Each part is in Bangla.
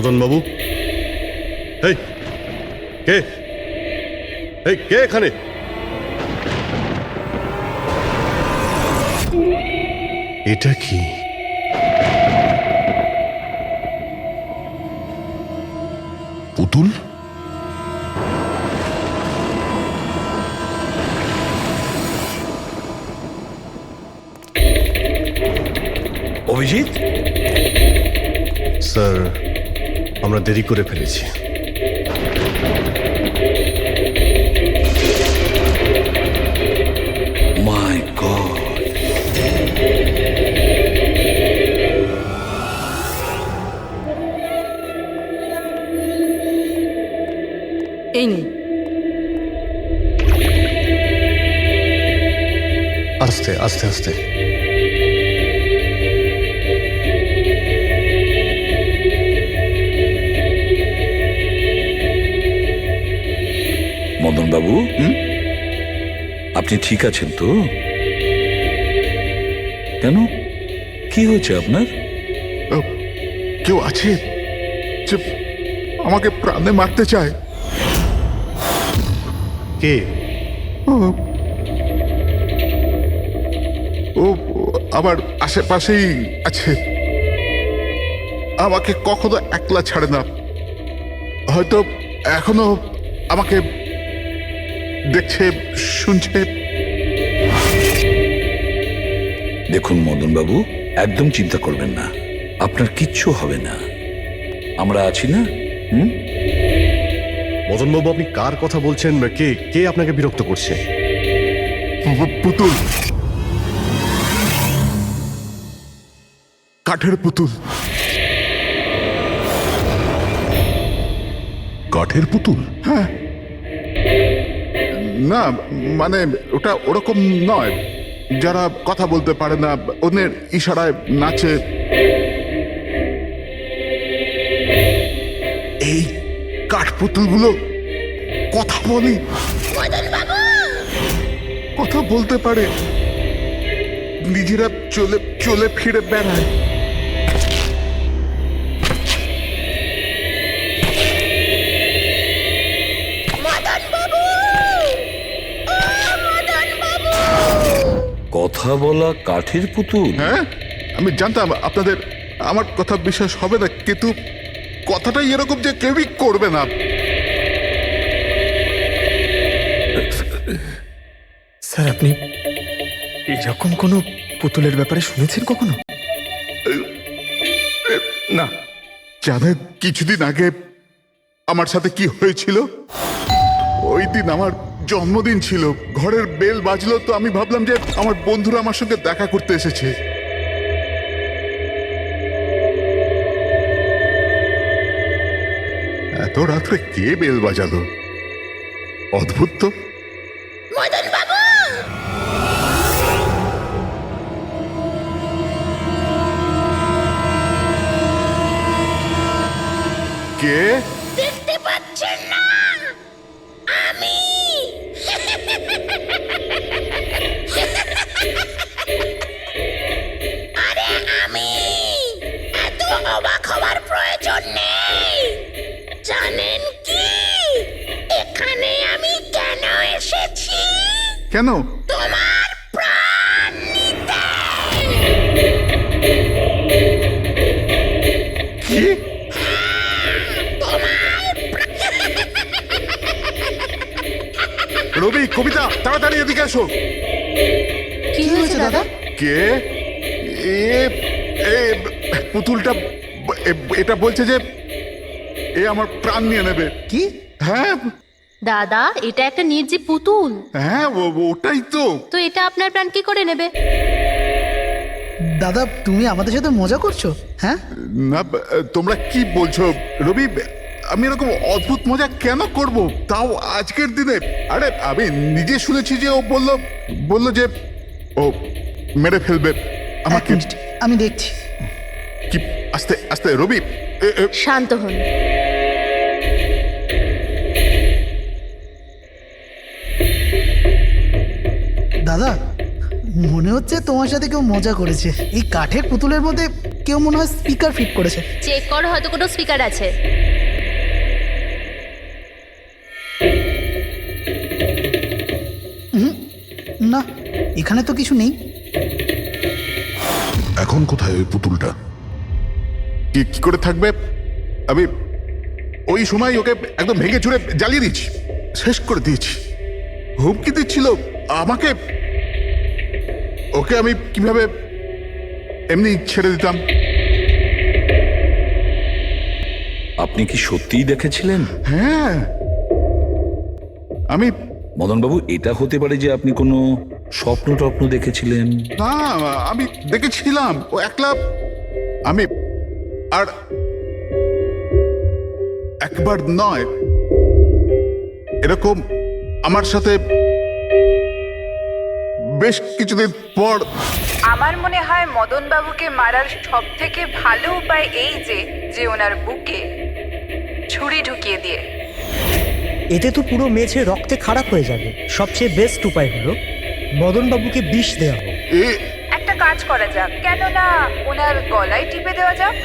মদন বাবু, এই কে, এই কে এখানে? এটা কি? পুতুল? অভিজিৎ, স্যার, আমরা দেরি করে ফেলেছি। মাই গড, এই নিন। আস্তে আস্তে আস্তে। মদন বাবু, আপনি ঠিক আছেন তো? কেন, কি হয়েছে আপনার? কেউ আছে যে আমাকে প্রাণে মারতে চায়? কে? ও আমার আশেপাশেই আছে। আমাকে কখনো একলা ছাড়ে না। হয়তো এখনো আমাকে দেখছে, শুনছে। দেখুন মদন বাবু, একদম চিন্তা করবেন না, আপনার কিচ্ছু হবে না, আমরা আছি না? মদন বাবু, আপনি কার কথা বলছেন? কে কে আপনাকে বিরক্ত করছে? পুতুল, কাঠের পুতুল। কাঠের পুতুল? হ্যাঁ। না মানে ওটা ওরকম নয়, যারা কথা বলতে পারে না, অন্যের ইশারায় নাচে। এই কাঠ পুতুলগুলো কথা বলে, কথা বলতে পারে, নিজেরা চলে চলে ফিরে বেড়ায়। কথা বলা কাঠের পুতুল? হ্যাঁ, আমি জানতাম আপনাদের আমার কথা বিশ্বাস হবে না, কিন্তু কথাটাই এরকম যে কেউই করবে না। স্যার, আপনি এরকম কোনো পুতুলের ব্যাপারে শুনেছেন কখনো? না, জানেন কিছুদিন আগে আমার সাথে কি হয়েছিল? ওই দিন আমার জন্মদিন ছিল, ঘরের বেল বাজলো, তো আমি ভাবলাম যে আমার বন্ধুরা আমার সঙ্গে দেখা করতে এসেছে। এত রাত্রে কে বেল বাজালো? অদ্ভুত তো। মদন বাবু, কে? দেখতে পাচ্ছেন না? আমি আরে আমি, এত অবাক হওয়ার প্রয়োজন নেই। জানেন কি এখানে আমি কেন এসেছি? কেন? তোমার প্রাণ নিতে। কি? রবি, কবিতা, তাড়াতাড়ি এদিকে আসো। কি হয়েছে দাদা? কে? এ এ পুতুলটা এটা বলছে যে এ আমার প্রাণ নিয়ে নেবে। কি? হ্যাঁ দাদা, এটা একটা নির্জীব পুতুল, হ্যাঁ, ওটাই তো। তো এটা আপনার প্রাণ কি করে নেবে? দাদা, তুমি আমাদের সাথে মজা করছো? হ্যাঁ, না, তোমরা কি বলছো? রবি, আমি এরকম অদ্ভুত মজা কেন করব, তাও আজকের দিনে? আরে আমি নিজে শুনেছি যে ও বললো যে ও মেরে ফেলবে এক আমাকে। মিনিট, আমি দেখছি। কি? আস্তে আস্তে রবি। শান্ত হন। দাদা, মনে হচ্ছে তোমার সাথে কেউ মজা করেছে। এই কাঠের পুতুলের মধ্যে কেউ মনে হয় স্পিকার ফিট করেছে। চেক কর, হয়তো কোনো স্পিকার আছে। না, এখানে তো কিছু নেই। এখন কোথায় ওই পুতুলটা? কি কি করে থাকবে? আমি ওই সময় ওকে একদম ভেঙে চুরে জ্বালিয়ে দিচ্ছি, শেষ করে দিয়েছি। হুমকি দিচ্ছিল আমাকে, ওকে আমি কিভাবে এমনি ছেড়ে দিতাম? আপনি কি সত্যিই দেখেছিলেন? হ্যাঁ, আমি মদনবাবু, এটা হতে পারে যে আপনি কোনো স্বপ্ন টপ্ন দেখেছিলেন। না, আমি দেখেছিলাম ও একলা। আমি আর একবার নয়, এরকম আমার সাথে বেশ কিছুদিন পর। আমার মনে হয় মদন বাবুকে মারার সব থেকে ভালো উপায় এই যে ওনার বুকে ছুরি ঢুকিয়ে দিয়ে। এতে তো পুরো মেঝে রক্তে খারাপ হয়ে যাবে। সবচেয়ে বেস্ট উপায় হলো মদনবাবুকে বিষ দেওয়া হোক। একটা কাজ করা যাক, কেননা ওনার গলায় টিপে দেওয়া যাক।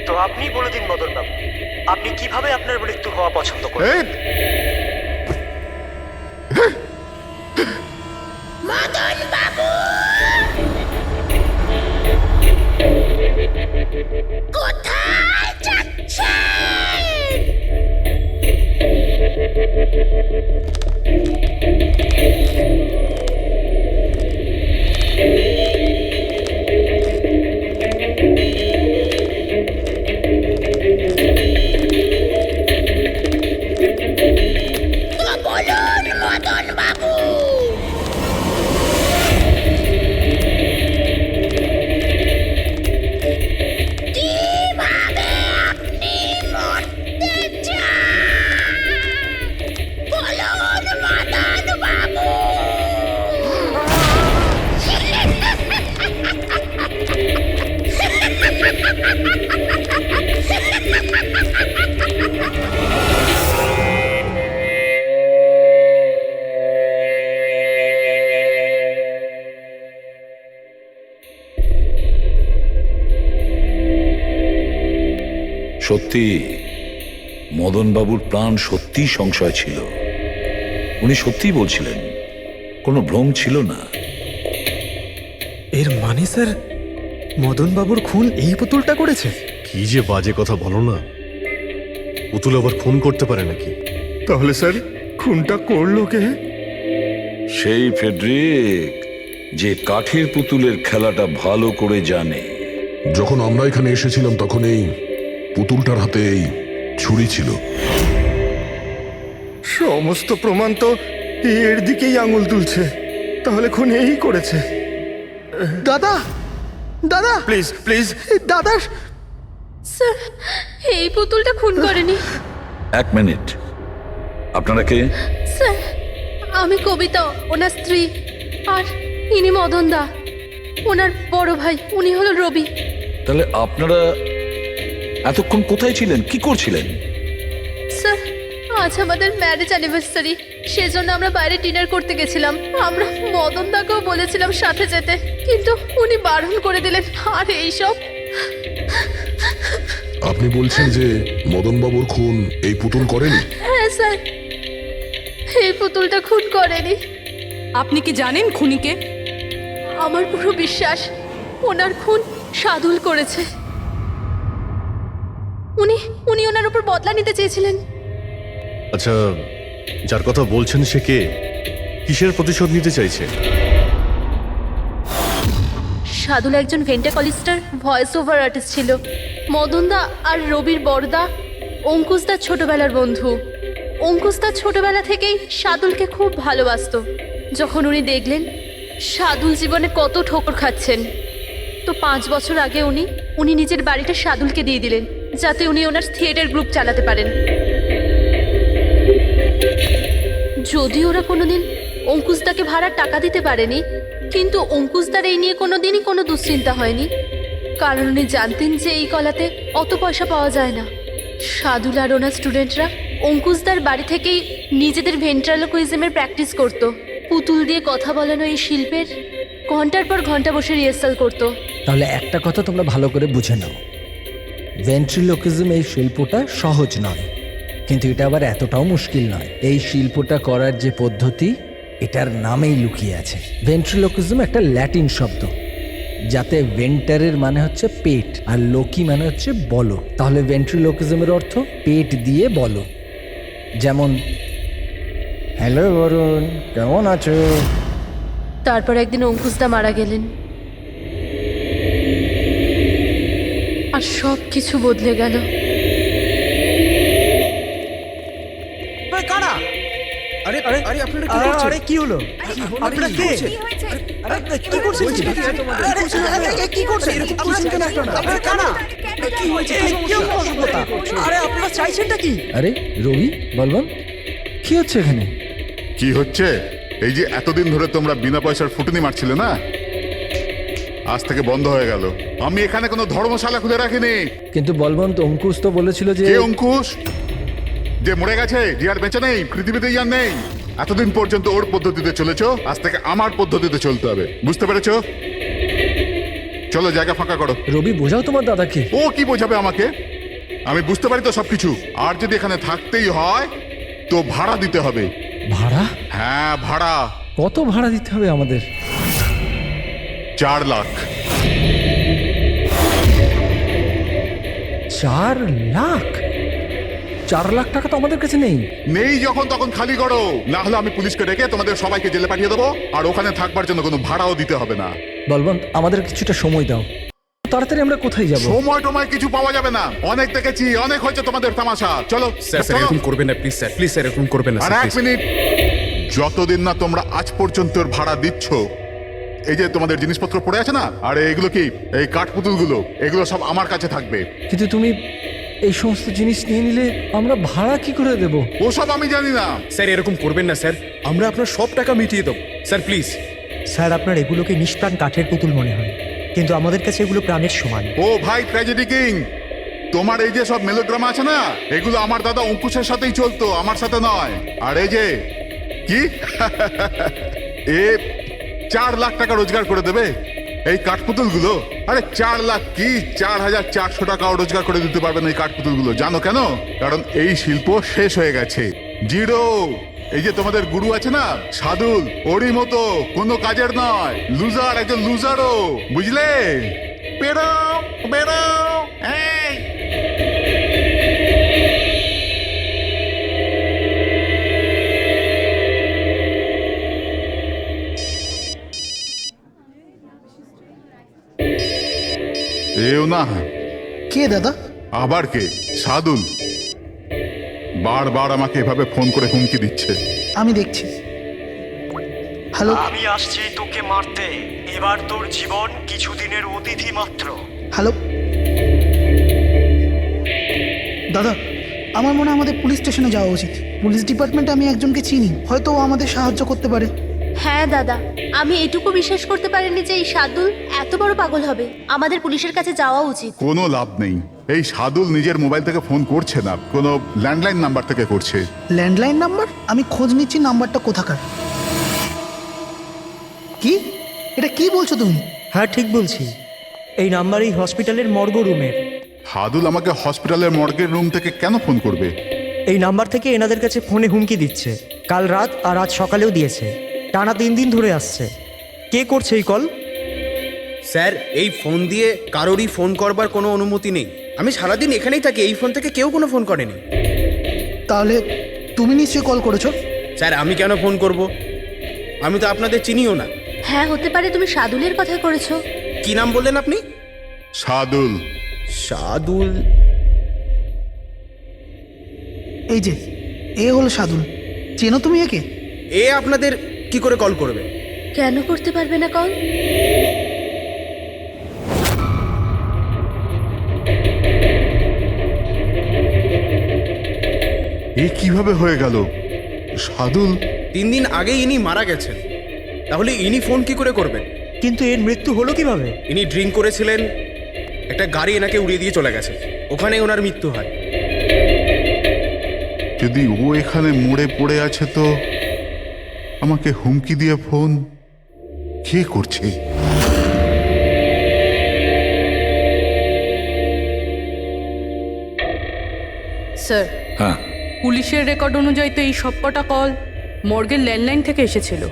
তো আপনি বলে দিন মদনবাবু, আপনি কিভাবে আপনার মৃত্যু হওয়া পছন্দ করেন? মদন বাবু, কোথায় যাচ্ছেন? তো বলুন মদন বাবু। কিভাবে আপনি মরতে চান? বলুন মদন বাবু। সত্যি মদনবাবুর প্রাণ সত্যিই সংশয় ছিল। উনি সত্যিই বলছিলেন, কোনো ভ্রম ছিল না। এর মানে স্যার, মদনবাবুর খুন এই পুতুলটা করেছে? কি যে বাজে কথা বলো না। পুতুল আবার খুন করতে পারে নাকি? তাহলে স্যার খুনটা করলো কে? সেই ফেডরিক, যে কাঠের পুতুলের খেলাটা ভালো করে জানে। যখন আমরা এখানে এসেছিলাম তখন এই পুতুলটার হাতে এই ছুরি ছিল। সমস্ত প্রমাণ তো এর দিকেই আঙুল তুলছে। তাহলে খুন এই করেছে। দাদা, দাদা, প্লিজ প্লিজ দাদা। স্যার, এই পুতুলটা খুন করেনি। এক মিনিট, আপনারা কে? স্যার, আমি কবিতা, ওনার স্ত্রী। আর ইনি মদন দা, ওনার বড় ভাই। উনি হলো রবি। তাহলে আপনারা এতক্ষণ কোথায় ছিলেন, কি করছিলেন? স্যার, আজ আমাদের ম্যারেজ অ্যানিভার্সারি, সেজন্য আমরা বাইরে ডিনার করতে গেছিলাম। আমরা মদন দাকেও বলেছিলাম সাথে যেতে, কিন্তু উনি বারণ করে দিলেন। আর এইসব। আপনি বলছেন যে মদনবাবুর খুন এই পুতুল করেনি? হ্যাঁ স্যার, এই পুতুলটা খুন করেনি। আপনি কি জানেন খুনিকে? আমার পুরো বিশ্বাস ওনার খুন সাদুল করেছে। উনি উনি ওনার উপর বদলা নিতে চেয়েছিলেন। আচ্ছা, যার কথা বলছেন সে কে? কিসের প্রতিশোধ নিতে চাইছে? সাদুল একজন ভেন্টাকলিস্টার ভয়েস ওভার আর্টিস্ট ছিল। মদনদা আর রবির বড়দা অঙ্কুশদার ছোটবেলার বন্ধু। অঙ্কুশদার ছোটবেলা থেকেই সাদুলকে খুব ভালোবাসতো। যখন উনি দেখলেন সাদুল জীবনে কত ঠোকর খাচ্ছেন, তো 5 বছর আগে উনি নিজের বাড়িটা সাদুলকে দিয়ে দিলেন, যাতে উনি ওনার থিয়েটার গ্রুপ চালাতে পারেন। যদি ওরা কোনোদিন অঙ্কুশদাকে ভাড়ার টাকা দিতে পারেনি, কিন্তু অঙ্কুশদার এই নিয়ে কোনোদিনই কোনো দুশ্চিন্তা হয়নি, কারণ উনি জানতেন যে এই কলাতে অত পয়সা পাওয়া যায় না। সাদুল আর ওনার স্টুডেন্টরা অঙ্কুশদার বাড়ি থেকেই নিজেদের ভেন্ট্রালোকুইজমের প্র্যাকটিস করত। পুতুল দিয়ে কথা বলানো এই শিল্পের ঘন্টার পর ঘন্টা বসে রিহার্সাল করতো। তাহলে একটা কথা তোমরা ভালো করে বুঝে নাও, ভেন্ট্রিলোকিজম এই শিল্পটা সহজ নয়, কিন্তু এটা আবার এতটাও মুশকিল নয়। এই শিল্পটা করার যে পদ্ধতি, এটার নামেই লুকিয়ে আছে। ভেন্ট্রিলোকিজম একটা ল্যাটিন শব্দ, যাতে ভেন্টারের মানে হচ্ছে পেট আর লোকি মানে হচ্ছে বলো। তাহলে ভেন্ট্রিলোকিজমের অর্থ পেট দিয়ে বলো। যেমন, হ্যালো বরুণ, কেমন আছো? তারপর একদিন অঙ্কুশদা মারা গেলেন, আর সব কিছু বদলে গেল। কারা? আরে আরে আরে আপনারা কি করছেন? আরে কি হলো? আপনারা কে? কি হয়েছে? কি করছেন? কি করছেন? এরকম করছেন কেন আপনারা? আপনারা কারা? কি হয়েছে? কি অসভ্যতা? আরে আপনারা চাইছেনটা কি? আরে রবি, বলবান, কি হচ্ছে এখানে? কি হচ্ছে? এই যে এতদিন ধরে তোমরা বিনা পয়সার ফুটুনি মারছিলে না, আজ থেকে বন্ধ হয়ে গেল। আমি এখানে কোনো ধর্মশালা খুলে রাখিনি। কিন্তু বলবন্ত, অঙ্কুশ তো বলেছিল যে কে অঙ্কুশ? যে মরে গেছে, যে আর বেঁচে নেই, পৃথিবীতেই আর নেই। এতদিন পর্যন্ত ওর পদ্ধতিতে চলেছো, আজ থেকে আমার পদ্ধতিতে চলতে হবে। বুঝতে পেরেছো? চলো, জায়গা ফাঁকা করো। রবি, বোঝাও তোমার দাদাকে। ও কি বোঝাবে আমাকে? আমি বুঝতে পারি তো সবকিছু। আর যদি এখানে থাকতেই হয় তো ভাড়া দিতে হবে। ভাড়া? হ্যাঁ, ভাড়া। কত ভাড়া দিতে হবে আমাদের? 4 লাখ। 4 লাখ? 4 লাখ টাকা তো আমাদের কাছে নেই। নেই যখন তখন খালি করো, না হলে আমি পুলিশকে ডেকে তোমাদের সবাইকে জেলে পাঠিয়ে দেবো। আর ওখানে থাকবার জন্য কোনো ভাড়াও দিতে হবে না। বলবন্ত, আমাদের কিছুটা সময় দাও, তাড়াতাড়ি আমরা কোথায় যাব? সময় টময় কিছু পাওয়া যাবে না। অনেক দেখেছি, অনেক হয়েছে তোমাদের তামাশা। চলো স্যার চলো। এরকম করবেন না প্লিজ স্যার, প্লিজ স্যার এরকম করবেন না আর স্যার, 1 please। মিনিট, যতদিন না তোমরা আজ পর্যন্ত ওর ভাড়া দিচ্ছ, এই যে তোমাদের জিনিসপত্র পড়ে আছে না, আর এগুলো কি, এই কাঠপুতুলগুলো, এগুলো সব আমার কাছে থাকবে। কিন্তু তুমি এই সমস্ত জিনিস নিয়ে নিলে আমরা ভাড়া কি করে দেব? ওসব আমি জানি না। স্যার এরকম করবেন না স্যার, আমরা আপনার সব টাকা মিটিয়ে দেবো স্যার, প্লিজ। স্যার, আপনার এগুলোকে নিষ্প্রাণ কাঠের পুতুল মনে হয়, কিন্তু আমাদের কাছে এগুলো প্রাণের সমান। ও ভাই ট্র্যাজেডি কিং, তোমার এই যে সব মেলোড্রামা আছে না, এগুলো আমার দাদা অঙ্কুশের সাথেই চলতো, আমার সাথে নয়। আর এই যে কি এ 4 লাখ টাকা রোজগার করে দেবে এই কাঠপুতুলগুলো। আরে 4 লাখ কি, 4,400 টাকাও রোজগার করে দিতে পারবেন এই কাঠপুতুলগুলো। জানো কেন? কারণ এই শিল্প শেষ হয়ে গেছে, জিরো। এই যে তোমাদের গুরু আছে না সাদুল, ওরই মতো কোনো কাজের নয়, লুজার, একজন লুজারও, বুঝলে? বেরো বেরো। এই এও না। কে দাদা? আবার কে? সাদুল বারবার আমাকে এভাবে ফোন করে হুমকি দিচ্ছে। আমি দেখছি। হ্যালো। আমি আসছি তোকে মারতে। এবার তোর জীবন কিছুদিনের অতিথি মাত্র। হ্যালো দাদা, আমার মনে হয় আমাদের পুলিশ স্টেশনে যাওয়া উচিত। পুলিশ ডিপার্টমেন্টে আমি একজনকে চিনি, হয়তো ও আমাদের সাহায্য করতে পারে। হ্যাঁ দাদা, আমি এটুকু বিশ্বাস করতে পারিনি যে এই সাদুল এত বড় পাগল হবে। আমাদের পুলিশের কাছে যাওয়া উচিত। কোনো লাভ নেই। এই সাদুল নিজের মোবাইল থেকে ফোন করছে না, কোনো ল্যান্ডলাইন নাম্বার থেকে করছে। Landline number? আমি খোঁজ নিচ্ছি নাম্বারটা কোথাকার। কি? এটা কি বলছো তুমি? হ্যাঁ, ঠিক বলছি। এই নাম্বার এই হসপিটালের মর্গ রুমের। সাদুল আমাকে হসপিটালের মর্গের রুম থেকে কেন ফোন করবে? এই নাম্বার থেকে এনাদের কাছে ফোনে হুমকি দিচ্ছে। কাল রাত আর আজ সকালেও দিয়েছে। টানা 3 দিন ধরে আসছে। কে করছে এই কল? স্যার, এই ফোন দিয়ে কারোরই ফোন করবার কোনো অনুমতি নেই। আমি সারাদিন এখানেই থাকি, এই ফোন থেকে কেউ কোনো ফোন করেনি। তাহলে তুমি নিশ্চয়ই কল করেছো? স্যার, আমি কেন ফোন করব? আমি তো আপনাদের চিনিও না। হ্যাঁ, হতে পারে তুমি সাদুলের কথা করেছো। কি নাম বললেন আপনি? সাদুল। সাদুল? এই যে এ হলো সাদুল। চেনো তুমি একে? এ আপনাদের কি করে কল করবে? কেন করতে পারবে না কল? এ কিভাবে হয়ে গেল? সাদুল 3 দিন আগে ইনি মারা গেছেন, তাহলে ইনি ফোন কি করে করবেন? কিন্তু এর মৃত্যু হলো কিভাবে? ইনি ড্রিঙ্ক করেছিলেন, একটা গাড়ি এনাকে উড়িয়ে দিয়ে চলে গেছে, ওখানেই ওনার মৃত্যু হয়। যদি ও এখানে মরে পড়ে আছে তো আমাকে হুমকি দিয়ে ফোন কে করছে? স্যার, হ্যাঁ, পুলিশের রেকর্ড অনুযায়ী তো এই সবকটা কল মর্গের ল্যান্ডলাইন থেকে এসেছিল।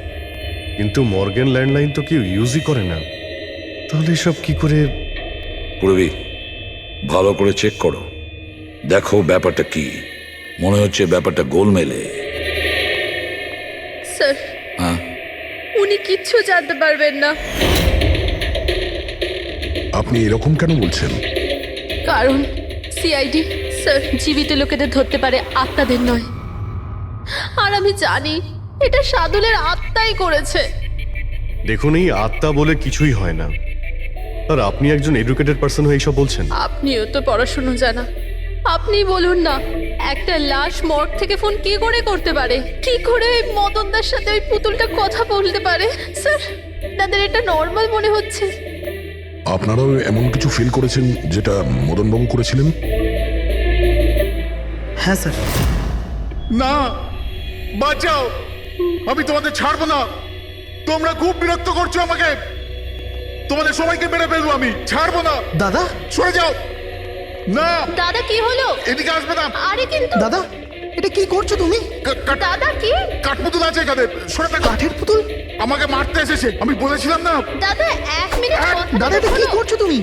কিন্তু মর্গেন ল্যান্ডলাইন তো কেউ ইউজই করে না, তাহলে সব কি করে? পূর্বী, ভালো করে চেক করো, দেখো ব্যাপারটা কি। মনে হচ্ছে ব্যাপারটা গোলমেলে। স্যার, হ্যাঁ, উনি কিচ্ছু জানতে পারবেন না, আপনি এরকম কেন বলছেন? কারণ সিআইডি স্যার জীবিত লোকেদের ধরতে পারে, আত্মাদের নয়। আর আমি জানি এটা সাদুলের আত্মাই করেছে। দেখুন, এই আত্মা বলে কিছুই হয় না। আর আপনি একজন এডুকেটেড পার্সন হয়ে এইসব বলছেন? আপনিও তো পড়াশুনো জানা, আপনি বলুন না, একটা লাশ মর্গ থেকে ফোন কি করে করতে পারে? কি করে ওই মদনদার সাথে ওই পুতুলটা কথা বলতে পারে? স্যার, তাদের এটা নর্মাল মনে হচ্ছে। আপনারাও এমন কিছু ফিল করেছেন যেটা মদনবাবু করেছিলেন? হ্যাঁ স্যার। না, বাঁচাও, আমি তোমাদের ছাড়বো না। তোমরা খুব বিরক্ত করছো আমাকে। তোমাদের সবাইকে মেরে ফেলবো আমি, ছাড়বো না। দাদা, সরে যাও। না, দাদা কি হলো? এদিকে আসবে না। আরে কিন্তু দাদা, এটা কি করছো তুমি? দাদা কি? কাঠপুতুল আছে এখানে, সরে থাকো। কাঠের পুতুল? আমাকে মারতে এসেছে, আমি বলেছিলাম না। দাদা এক মিনিট দাদা, এটা কি করছো তুমি?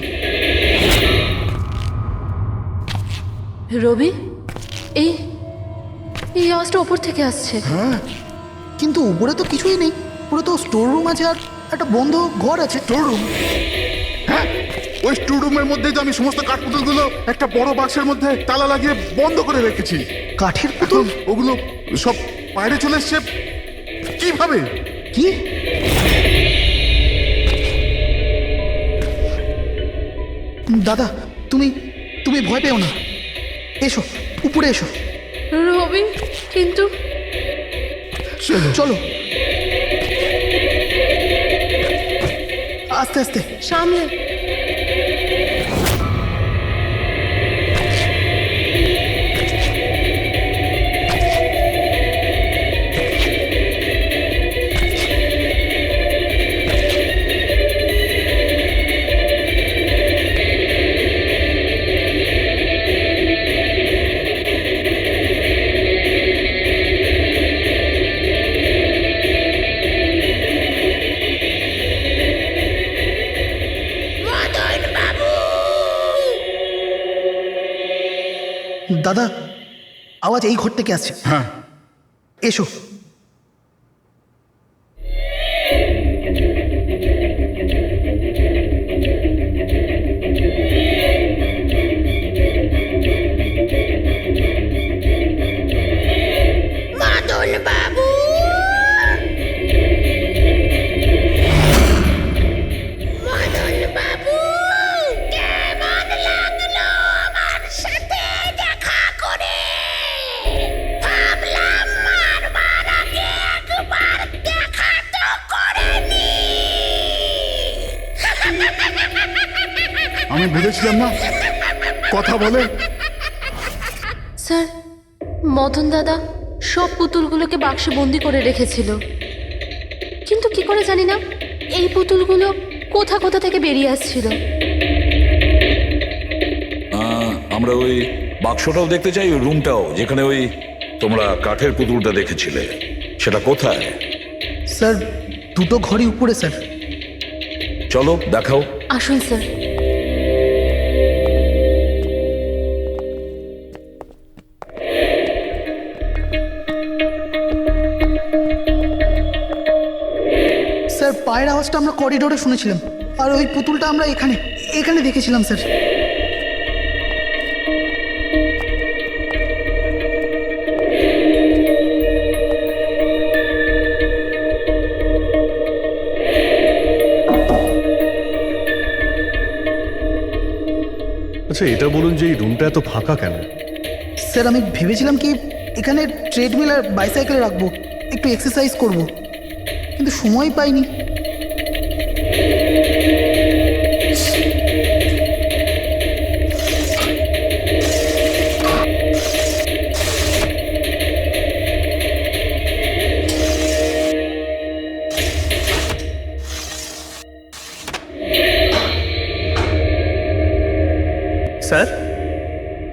রবি, এই এই আওয়াজটা ওপর থেকে আসছে। হ্যাঁ, কিন্তু উপরে তো কিছুই নেই, পুরো তো স্টোর রুম আছে আর একটা বন্ধ ঘর আছে। Store room? হ্যাঁ, ওই স্টোর রুমের মধ্যেই তো আমি সমস্ত কাঠপুতুলগুলো একটা বড় বাক্সের মধ্যে তালা লাগিয়ে বন্ধ করে রেখেছি। কাঠের পুতুল? ওগুলো সব বাইরে চলে এসছে কিভাবে? কি? দাদা, তুমি তুমি ভয় পেও না, এসো উপরে এসো। রবি, কিন্তু চলো আস্তে আস্তে সামলে। দাদা, আওয়াজ এই ঘর থেকে আসছে। হ্যাঁ, এসো। মদন বাবু, মদন বাবু, কেমন লাগলো আমার সাথে দেখা করে? ভাবলাম মারবার আগে একবার দেখা তো করে নি। আমি ভেবেছিলাম না কথা বলে। স্যার, মদন দাদা সব পুতুলগুলোকে বাক্সে বন্দি করে রেখেছিল, কিন্তু কি করে জানি না এই পুতুলগুলো কোথা কোথা থেকে বেরিয়ে আসছিল। আমরা ওই বাক্সটাও দেখতে চাই, ওই রুমটাও যেখানে ওই তোমরা কাঠের পুতুলটা দেখেছিলে, সেটা কোথায়? স্যার, দুটো ঘরই উপরে স্যার। চলো দেখাও। আসুন স্যার। স্যার, পায়ের আওয়াজটা আমরা করিডোরে শুনেছিলাম, আর ওই পুতুলটা আমরা এখানে এখানে দেখেছিলাম স্যার। আচ্ছা, এটা বলুন যে এই রুমটা এত ফাঁকা কেন? স্যার, আমি ভেবেছিলাম কি এখানে ট্রেডমিল আর বাইসাইকেল রাখবো, একটু এক্সারসাইজ করব, কিন্তু সময় পাইনি।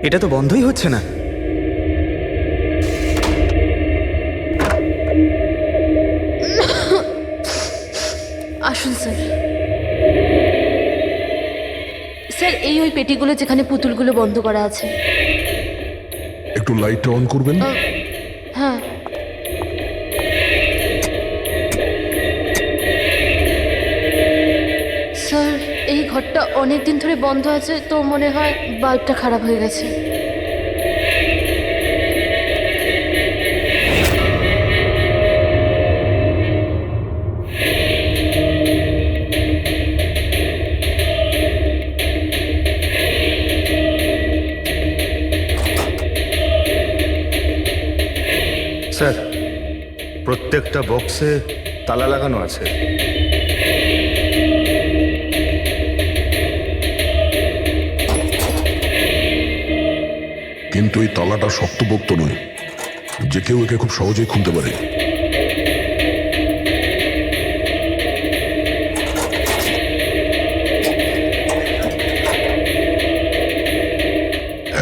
এটা তো বন্ধই হচ্ছে না। আসুন স্যার। স্যার এই ওই পেটিগুলো যেখানে পুতুলগুলো বন্ধ করা আছে। একটু লাইটটা অন করবেন? হ্যাঁ। স্যার এই ঘরটা অনেক দিন ধরে বন্ধ আছে, তো মনে হয় বাল্বটা খারাপ হয়ে গেছে। স্যার প্রত্যেকটা বক্সে তালা লাগানো আছে। কিন্তু এই তালাটা শক্তপোক্ত নয়, যে কেউ একে খুব সহজেই খুলতে পারে।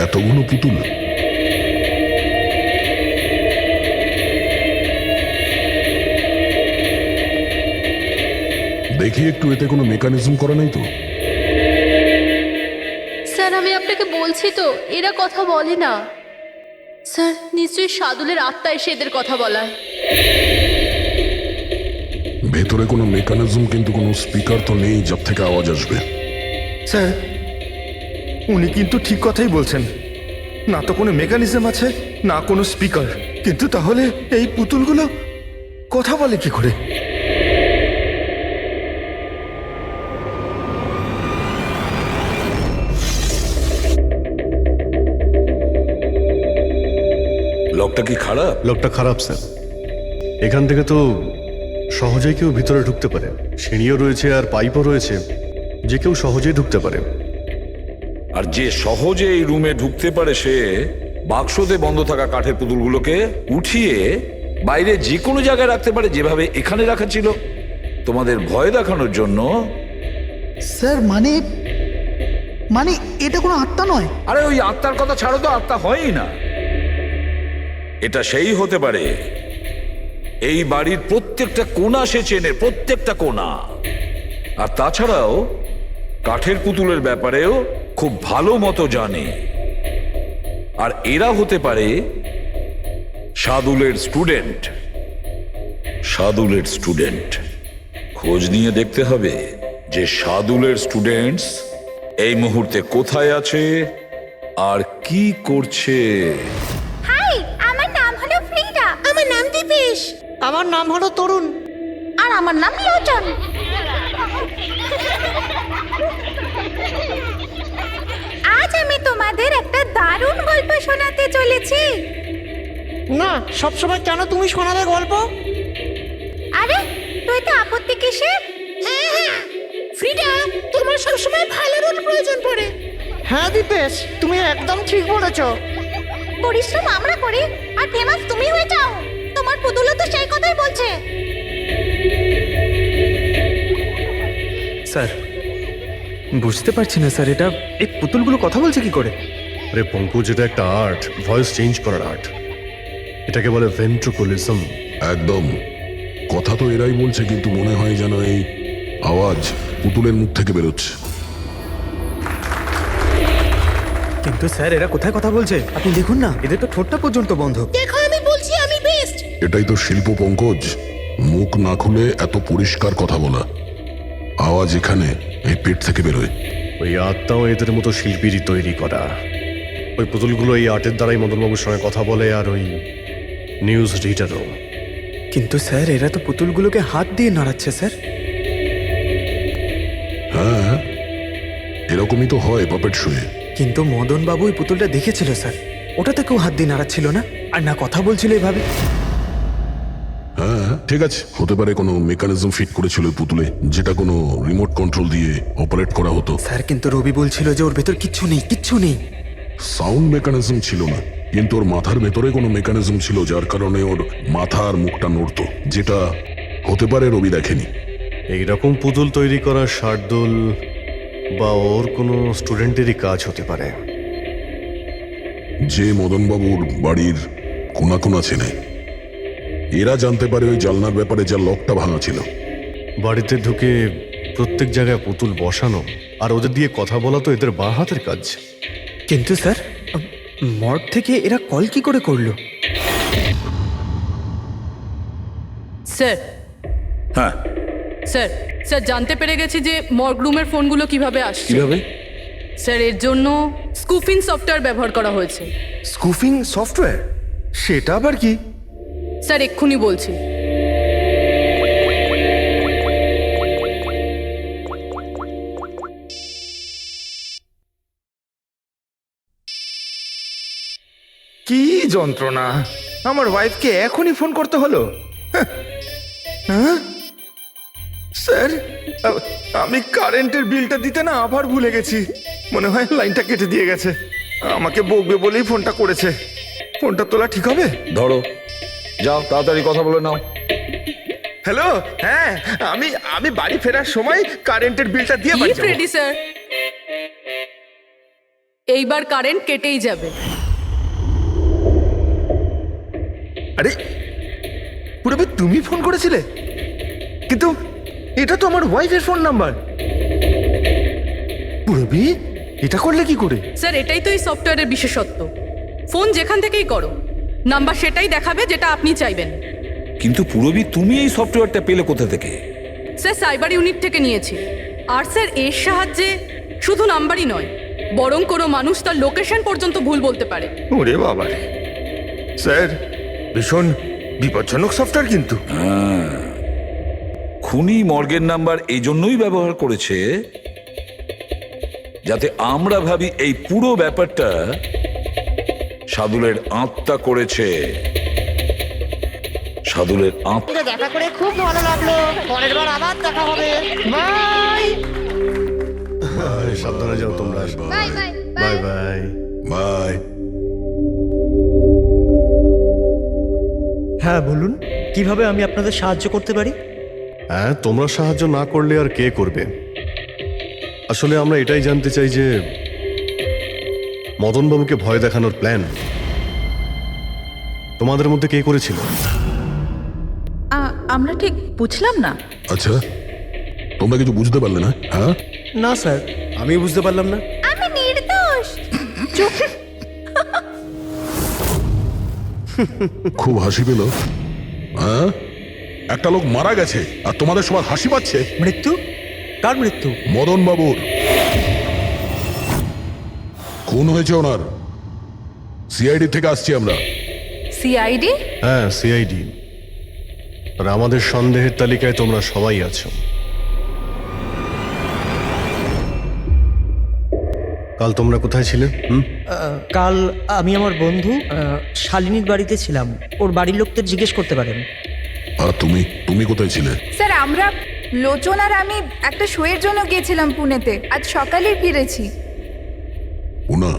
এতগুলো পুতুল, দেখি একটু এতে কোনো মেকানিজম করা নেই তো? স্যার আমি আপনাকে বলছি তো, এরা কথা বলে না। স্যার নিশ্চয়ই সাদুলের আত্মা এসে এদের কথা বলায়। ভেতরে কোনো মেকানিজম কিন্তু কোনো স্পিকার তো নেই যার থেকে আওয়াজ আসবে। স্যার উনি কিন্তু ঠিক কথাই বলছেন, না তো কোনো মেকানিজম আছে না কোনো স্পিকার। কিন্তু তাহলে এই পুতুলগুলো কথা বলে কি করে? লকটা কি খারাপ? লকটা খারাপ স্যার। এখান থেকে তো সহজেই কেউ ভিতরে ঢুকতে পারে। সিঁড়িও রয়েছে আর পাইপও রয়েছে, যে কেউ সহজেই ঢুকতে পারে। আর যে সহজে এই রুমে ঢুকতে পারে সে বাক্সতে বন্ধ থাকা কাঠের পুতুলগুলোকে উঠিয়ে বাইরে যে কোনো জায়গায় রাখতে পারে, যেভাবে এখানে রাখা ছিল তোমাদের ভয় দেখানোর জন্য। স্যার মানে মানে এটা কোনো আত্মা নয়। আরে ওই আত্মার কথা ছাড়ো তো, আত্মা হয়ই না। এটা সেই হতে পারে এই বাড়ির প্রত্যেকটা কোণা সে চেনে, প্রত্যেকটা কোণা। আর তাছাড়াও কাঠের পুতুলের ব্যাপারেও খুব ভালো মতো জানে। আর এরা হতে পারে সাদুলের স্টুডেন্ট। সাদুলের স্টুডেন্ট খোঁজ নিয়ে দেখতে হবে যে সাদুলের স্টুডেন্টস এই মুহূর্তে কোথায় আছে আর কি করছে। হাই, আমার নাম হলো ফ্রিডা। আমার নাম দীপেশ। আমার নাম হলো তরুণ। আর আমার নাম লোচন। আজ আমি তোমাদের একটা দারুণ গল্প শোনাতে চলেছি। না, সবসময় কেন তুমি শোনাবে গল্প? আরে তুই তো আপত্তি কিসের? হ্যাঁ হ্যাঁ ফ্রিডা, তোমার সবসময় ভালো রোল প্রয়োজন পড়ে। হ্যাঁ দীপেশ, তুমি একদম ঠিক বলেছ। পরিশ্রম আমরা করি আর ফেমাস তুমি হয়ে যাও। তোমার পুতুলও তো সেই কথাই বলছে। স্যার বুঝতে পারছি না স্যার, এটা এই পুতুলগুলো কথা বলছে কি করে? আরে পঙ্কজ, এটা একটা আর্ট, ভয়েস চেঞ্জ করার আর্ট। এটাকে বলে ভেন্ট্রিকুলিজম। একদম। কথা তো এরাই বলছে, কিন্তু মনে হয় যেন এই আওয়াজ পুতুলের মুখ থেকে বেরোচ্ছে। কিন্তু স্যার এরা কোথায় কথা বলছে আপনি দেখুন না, এদের তো ঠোঁটটা পর্যন্ত বন্ধ। দেখো আমি বলছি আমি বেস্ট। এটাই তো শিল্প পঙ্কজ, মুখ না খুলে এত পরিষ্কার কথা বলা। আওয়াজ এখানে এই পেট থেকে বেরোয়। ওই আর্টটাও এদের মতো শিল্পীরই তৈরি করা। ওই পুতুলগুলো এই আর্টের দ্বারাই মদনবাবুর সঙ্গে কথা বলে, আর ওই নিউজ রিডারও। কিন্তু স্যার এরা তো পুতুলগুলোকে হাত দিয়ে নাড়াচ্ছে স্যার। হ্যাঁ, এরকমই তো হয় পাপেট শুয়ে। কিন্তু মদন বাবু ওই পুতুলটা দেখেছিল স্যার, ওটাতে কেউ হাত দিয়ে নাড়াচ্ছিল না, আর না কথা বলছিল এভাবে। হ্যাঁ ঠিক আছে, হতে পারে কোনো মেকানিজম ফিট করেছিল ওই পুতুলে, যেটা কোনো রিমোট কন্ট্রোল দিয়ে অপারেট করা হতো। স্যার কিন্তু রবি বলছিল যে ওর ভেতর কিচ্ছু নেই, কিচ্ছু নেই। সাউন্ড মেকানিজম ছিল না, কিন্তু ওর মাথার ভেতরে কোনো মেকানিজম ছিল যার কারণে ওর মাথা আর মুখটা নড়তো, যেটা হতে পারে রবি দেখেনি। এইরকম পুতুল তৈরি করা শার্দুল বা ওর কোনো স্টুডেন্টেরই কাজ হতে পারে। যে মদনবাবুর বাড়ির কোনা কোনা চেনে, এরা জানতে পারে ওই জালনার ব্যাপারে যা লকটা ভাঙা ছিল। বাড়িতে ঢুকে প্রত্যেক জায়গায় পুতুল বসানো আর ওদের দিয়ে কথা বলা তো এদের বাঁ হাতের কাজ। কিন্তু স্যার, মর্গ থেকে এরা কল কি করে করলো? স্যার হ্যাঁ, স্যার স্যার জানতে পেরে গেছি যে মর্গ রুমের ফোনগুলো কিভাবে আসছে। কিভাবে? স্যার এর জন্য স্কুফিং সফটওয়্যার ব্যবহার করা হয়েছে। স্কুফিং সফটওয়্যার? সেটা আবার কি? স্যার এক্ষুনি বলছি। কি যন্ত্রণা! আমার ওয়াইফকে এখনই ফোন করতে হলো। হ্যাঁ স্যার, আমি কারেন্টের বিলটা দিতে না আবার ভুলে গেছি। মনে হয় লাইনটা কেটে দিয়ে গেছে। আমাকে বকবে বলেই ফোনটা করেছে। ফোনটা তোলা ঠিক হবে? ধরো, যাও তাড়াতাড়ি কথা বলে নাও। হ্যালো, হ্যাঁ, আমি বাড়ি ফেরার সময় কারেন্টের বিলটা দিয়ে বাড়ি যাবো। রেডি স্যার, এইবার কারেন্ট কেটেই যাবে। আরে পুরবি, তুমি ফোন করেছিলে? কিন্তু এটা তো আমার ওয়াইফের ফোন নাম্বার। পুরবি, এটা করলে কি করে? স্যার এটাই তো এই সফটওয়্যারের বিশেষত্ব। ফোন যেখান থেকেই করো, নাম্বার সেটাই দেখাবে যেটা আপনি চাইবেন। কিন্তু পুরবি, তুমি এই সফটওয়্যারটা পেলে কোথা থেকে? স্যার সাইবার ইউনিট থেকে নিয়েছি। আর স্যার এর সাহায্যে শুধু নাম্বারই নয়, বরং কোনো মানুষ তার লোকেশন পর্যন্ত ভুল বলতে পারে। ওরে বাবা রে! স্যার, ভীষণ বিপজ্জনক সফটওয়্যার কিন্তু। খুনি মর্গের নাম্বার এই জন্যই ব্যবহার করেছে যাতে আমরা ভাবি এই পুরো ব্যাপারটা সাদুলের আত্মা করেছে। সাদুলের আত্মা। দেখা করে খুব ভালো লাগলো, পরের বার আবার দেখা হবে। বাই সাবধানে যাও তোমরা। Bye bye bye bye bye. হ্যাঁ বলুন, কিভাবে আমি আপনাদের সাহায্য করতে পারি? হ্যাঁ, তোমরা সাহায্য না করলে আর কে করবে? আসলে আমরা এটাই জানতে চাই যে মদনবাবুকে ভয় দেখানোর প্ল্যান তোমাদের মধ্যে কে করেছিল? আমরা ঠিক বুঝলাম না। আচ্ছা, তোমরা কিছু বুঝতে পারলে না? হ্যাঁ, না স্যার, আমি বুঝতে পারলাম না। আমি নির্দোষ। খুব হাসি পেল। হ্যাঁ, একটা লোক মারা গেছে আর তোমাদের সবার হাসি পাচ্ছে। মৃত্যু? কার মৃত্যু? মদন বাবুর খুন হয়েছে ওনার। সিআইডি থেকে আসছি আমরা। সিআইডি? হ্যাঁ, সিআইডি। আর আমাদের সন্দেহের তালিকায় তোমরা সবাই আছো। কাল তোমরা কোথায় ছিলে? কাল আমি আমার বন্ধু শালিনীর বাড়িতে ছিলাম। ওর বাড়ির লোকদের জিজ্ঞেস করতে পারেন। আর তুমি তুমি কোথায় ছিলে? স্যার আমরা লোচন আর আমি একটা শোয়ের জন্য গিয়েছিলাম পুনেতে। আজ সকালে ফিরেছি। পুনা?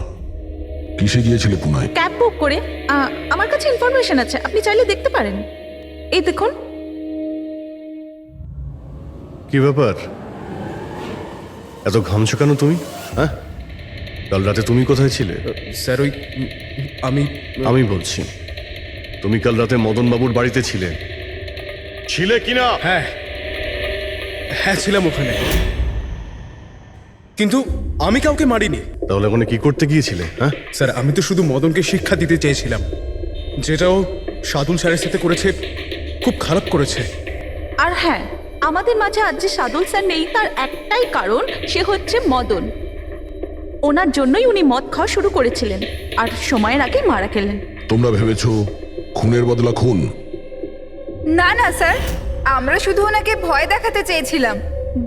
কিসে গিয়েছিলে পুনায়? ক্যাব বুক করে। আমার কাছে ইনফরমেশন আছে, আপনি চাইলে দেখতে পারেন। এই দেখুন। কি ব্যাপার, এত ঘামছো কেন তুমি? হ্যাঁ, কাল রাতে তুমি কোথায় ছিলে? স্যার ওই আমি বলছি, তুমি কাল রাতে মদনবাবুর বাড়িতে ছিলে কিনা? হ্যাঁ হ্যাঁ ছিলাম ওখানে, কিন্তু আমি কাউকে মারিনি। তাহলে ওখানে কি করতে গিয়েছিলে? হ্যাঁ স্যার, আমি তো শুধু মদনকে শিক্ষা দিতে চেয়েছিলাম। যেটাও সাদুল স্যারের সাথে করেছে, খুব খারাপ করেছে। আর হ্যাঁ, আমাদের মাঝে আজ যে সাদুল স্যার নেই তার একটাই কারণ, সে হচ্ছে মদন। ওনার জন্যই উনি মদ খাওয়া শুরু করেছিলেন আর সময়ের আগেই মারা গেলেন। তোমরা ভেবেছো খুনের বদলা খুন? না না স্যার, আমরা শুধু ওনাকে ভয় দেখাতে চেয়েছিলাম।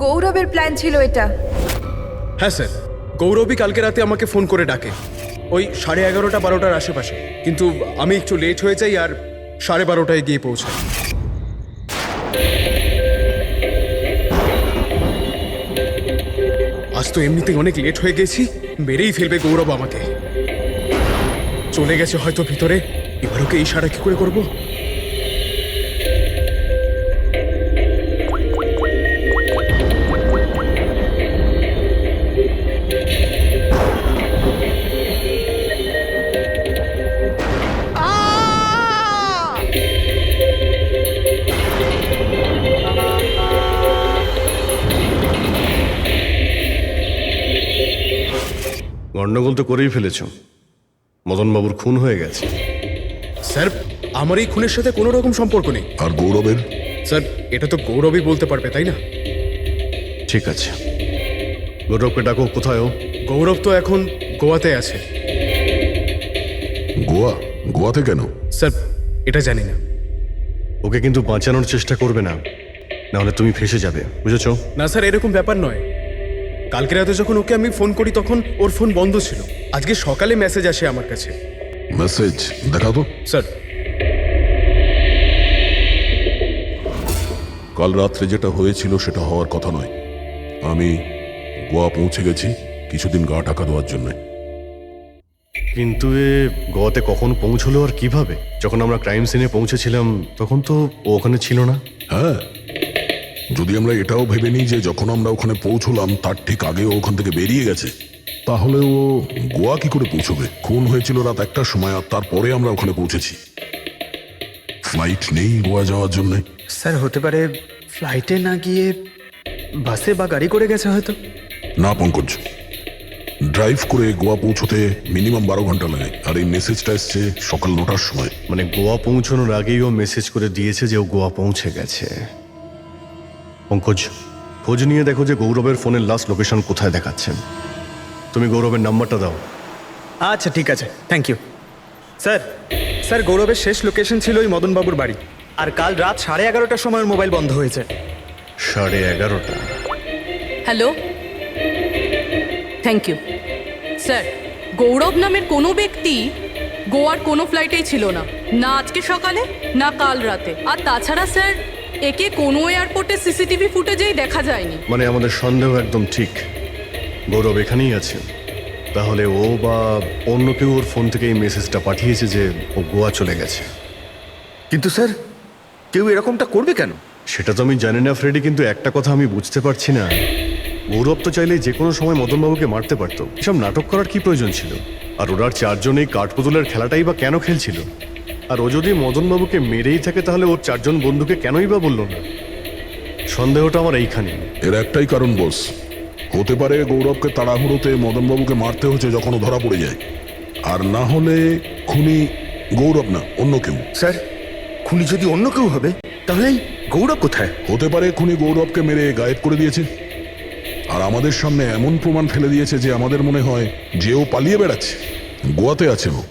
গৌরবের প্ল্যান ছিল এটা। হ্যাঁ স্যার, গৌরবই কালকে রাতে আমাকে ফোন করে ডাকে ওই 11:30 12টার আশেপাশে, কিন্তু আমি একটু লেট হয়ে যাই আর 12:30টায় গিয়ে পৌঁছাই। আজ তো এমনিতেই অনেক লেট হয়ে গেছি, মেরেই ফেলবে গৌরব আমাকে। চলে গেছে হয়তো ভিতরে, এবার ওকে ইশারা কি করে করবো? গন্ডগোল তো করেই ফেলেছ। মদনবাবুর খুন হয়ে গেছে। স্যার আমার এই খুনের সাথে কোনো রকম সম্পর্ক নেই। আর গৌরবের? স্যার এটা তো গৌরবই বলতে পারবে, তাই না? ঠিক আছে, গৌরবকে ডাকো। কোথায় ও? গৌরব তো এখন গোয়াতে আছে। গোয়া? গোয়াতে কেন? স্যার এটা জানি না। ওকে কিন্তু বাঁচানোর চেষ্টা করবে না, নাহলে তুমি ফেসে যাবে, বুঝেছ? না স্যার, এরকম ব্যাপার নয়। কালকে রাতে যখন ওকে আমি ফোন করি তখন ওর ফোন বন্ধ ছিল। আজকে সকালে মেসেজ আসে আমার কাছে। মেসেজ দেখাও তো। স্যার কাল রাত্রে যেটা হয়েছিল সেটা হওয়ার কথা নয়। আমি গোয়া পৌঁছে গেছি কিছুদিন গা ঢাকা দেওয়ার জন্য। কিন্তু এ গোয়াতে কখন পৌঁছলো আর কিভাবে? যখন আমরা ক্রাইম সিনে পৌঁছেছিলাম তখন তো ও ওখানে ছিল না। হ্যাঁ, যদি আমরা এটাও ভেবে নিই যে যখন আমরা ওখানে পৌঁছলাম তার ঠিক আগে ও ওখান থেকে বেরিয়ে গেছে, তাহলে ও গোয়া কি করে পৌঁছবে? খুন হয়েছিল রাত 1টার সময়, আর তারপরে আমরা ওখানে পৌঁছেছি। ফ্লাইট নেই গোয়া যাওয়ার জন্য। স্যার হতে পারে ফ্লাইটে না গিয়ে বাসে বা গাড়ি করে গেছে হয়তো। না পঙ্কজ, ড্রাইভ করে গোয়া পৌঁছতে মিনিমাম 12 ঘন্টা লাগে, আর এই মেসেজটা এসছে সকাল 9টার সময়। মানে গোয়া পৌঁছানোর আগেই ও মেসেজ করে দিয়েছে যে ও গোয়া পৌঁছে গেছে। পঙ্কজ, খোঁজ নিয়ে দেখো যে গৌরবের ফোনের লাস্ট লোকেশন কোথায় দেখাচ্ছে। তুমি গৌরবের নাম্বারটা দাও। আচ্ছা ঠিক আছে, থ্যাংক ইউ স্যার। স্যার গৌরবের শেষ লোকেশন ছিল ওই মদনবাবুর বাড়ি, আর কাল রাত 11:30টার সময় ওর মোবাইল বন্ধ হয়েছে। 11:30? Hello, thank you sir. Gaurav নামের কোনো ব্যক্তি গোয়ার কোনো ফ্লাইটেই ছিল না, না আজকে সকালে না কাল রাতে। আর তাছাড়া স্যার একে কোনো এয়ারপোর্টে সিসিটিভি ফুটেজেই দেখা যায়নি। মানে আমাদের সন্দেহ একদম ঠিক, গৌরব এখানেই আছে। তাহলে ও বা অন্য কেউ ওর ফোন থেকে এই মেসেজটা পাঠিয়েছে যে ও গোয়া চলে গেছে। কিন্তু স্যার কেউ এরকমটা করবে কেন? সেটা তো আমি জানি না ফ্রেডি, কিন্তু একটা কথা আমি বুঝতে পারছি না, গৌরব তো চাইলে যে কোনো সময় মদনবাবুকে মারতে পারতো। এসব নাটক করার কি প্রয়োজন ছিল? আর ওরার 4 জন এই কাঠপুতুলের খেলাটাই বা কেন খেলছিল? আর ও যদি মদনবাবুকে মেরেই থাকে তাহলে ওর 4 জন বন্ধুকে কেনই বা বললো না? সন্দেহটা আমার এইখানে। এর একটাই কারণ বস, হতে পারে গৌরবকে তাড়াহুড়োতে মদনবাবুকে মারতে হচ্ছে যখন ও ধরা পড়ে যায়। আর না হলে খুনি গৌরব না অন্য কেউ। স্যার খুনি যদি অন্য কেউ হবে তাহলে গৌরব কোথায়? হতে পারে খুনি গৌরবকে মেরে গায়েব করে দিয়েছে, আর আমাদের সামনে এমন প্রমাণ ফেলে দিয়েছে যে আমাদের মনে হয় যে ও পালিয়ে বেড়াচ্ছে, গোয়াতে আছে ও।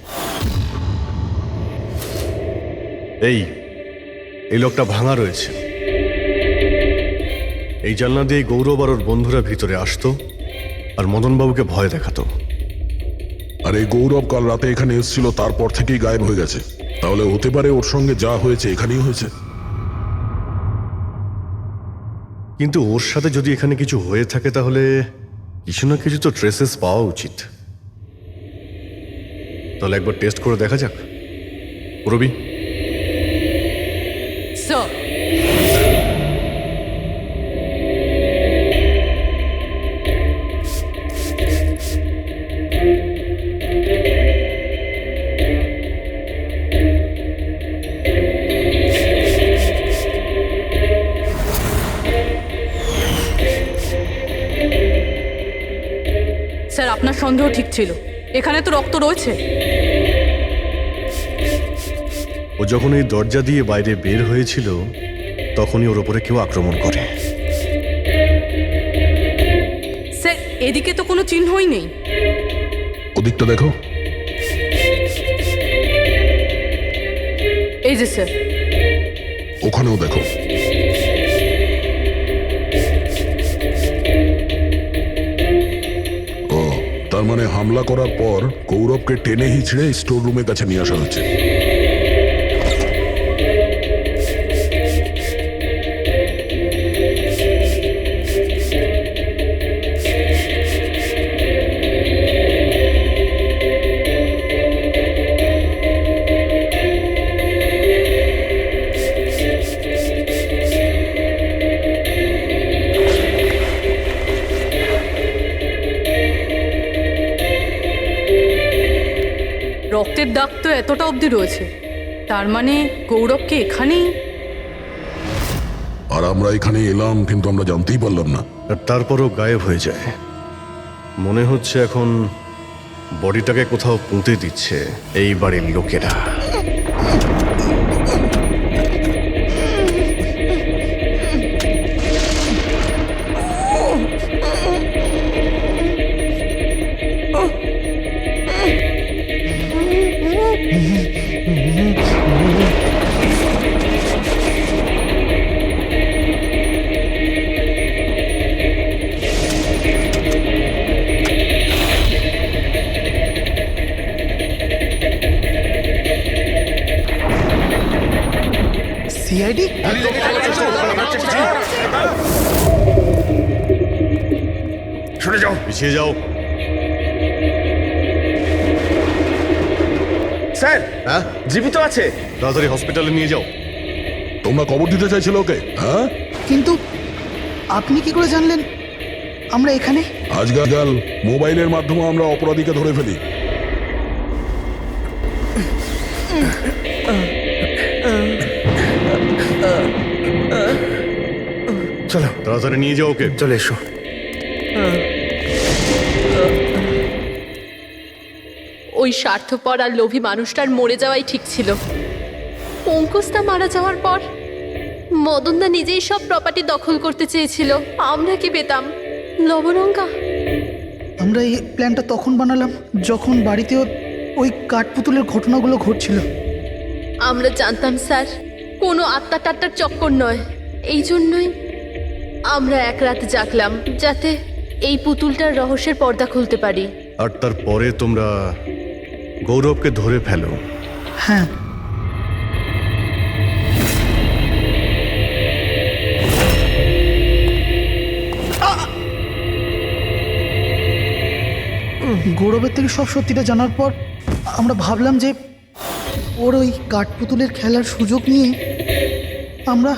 এই লোকটা ভাঙা রয়েছে। এই জানলা দিয়ে গৌরব আর ওর বন্ধুরা ভিতরে আসতো আর মদনবাবুকে ভয় দেখাতো। আর এই গৌরব কাল রাতে এখানে এসেছিল, তারপর থেকেই গায়েব হয়ে গেছে। তাহলে হতে পারে ওর সঙ্গে যা হয়েছে এখানেই হয়েছে। কিন্তু ওর সাথে যদি এখানে কিছু হয়ে থাকে তাহলে কিছু না কিছু তো ট্রেসেস পাওয়া উচিত। তাহলে একবার টেস্ট করে দেখা যাক। রবি, স্যার স্যার আপনার সন্দেহ ঠিক ছিল, এখানে তো রক্ত রয়েছে। ও যখন এই দরজা দিয়ে বাইরে বের হয়েছিল তখনই ওর উপরে কেউ আক্রমণ করে। স্যার এদিকে তো কোনো চিহ্নই নেই। ওদিকটা দেখো। এই যে স্যার, ওখানেও দেখো। ও, তার মানে হামলা করার পর গৌরবকে টেনে হিচড়ে স্টোর রুমের কাছে নিয়ে আসা হয়েছে। রক্তের দাগ তো এতটা অবধি রয়েছে, তার মানে গৌরবকে এখানেই। আর আমরা এখানে এলাম কিন্তু আমরা জানতেই পারলাম না। আর তারপরও গায়েব হয়ে যায়। মনে হচ্ছে এখন বডিটাকে কোথাও পুঁতে দিচ্ছে এই বাড়ির লোকেরা। সিআইডি? সরে যাও। পিছিয়ে যাও। স্যার, হ্যাঁ, জীবিত আছে। তাড়াতাড়ি হসপিটালে নিয়ে যাও। তোমরা কবর দিতে চাইছিল ওকে? হ্যাঁ, কিন্তু আপনি কি করে জানলেন আমরা এখানে? আজকাল মোবাইলের মাধ্যমে আমরা অপরাধীকে ধরে ফেলি। চলো তাড়াতাড়ি নিয়ে যাও ওকে। চলে এসো। ওই স্বার্থপর আর লোভী মানুষটার মরে যাওয়াই ঠিক ছিল। অঙ্কুশদা মারা যাওয়ার পর মদনদা নিজেই সব প্রপার্টি দখল করতে চেয়েছিল। আমরা কি পেতাম? লবণঙ্কা। আমরা এই প্ল্যানটা তখন বানালাম যখন বাড়িতে ওই কাঠপুতুলের ঘটনাগুলো ঘটছিল। আমরা জানতাম স্যার কোনো আত্মা টাত্মার চক্কর নয়। এই জন্যই আমরা এক রাত জাগলাম যাতে এই পুতুলটার রহস্যের পর্দা খুলতে পারি। আর তারপরে তোমরা গৌরবকে ধরে ফেলো। হ্যাঁ, গৌরবের থেকে সব সত্যিটা জানার পর আমরা ভাবলাম যে ওর ওই কাঠপুতুলের খেলার সুযোগ নিয়ে আমরা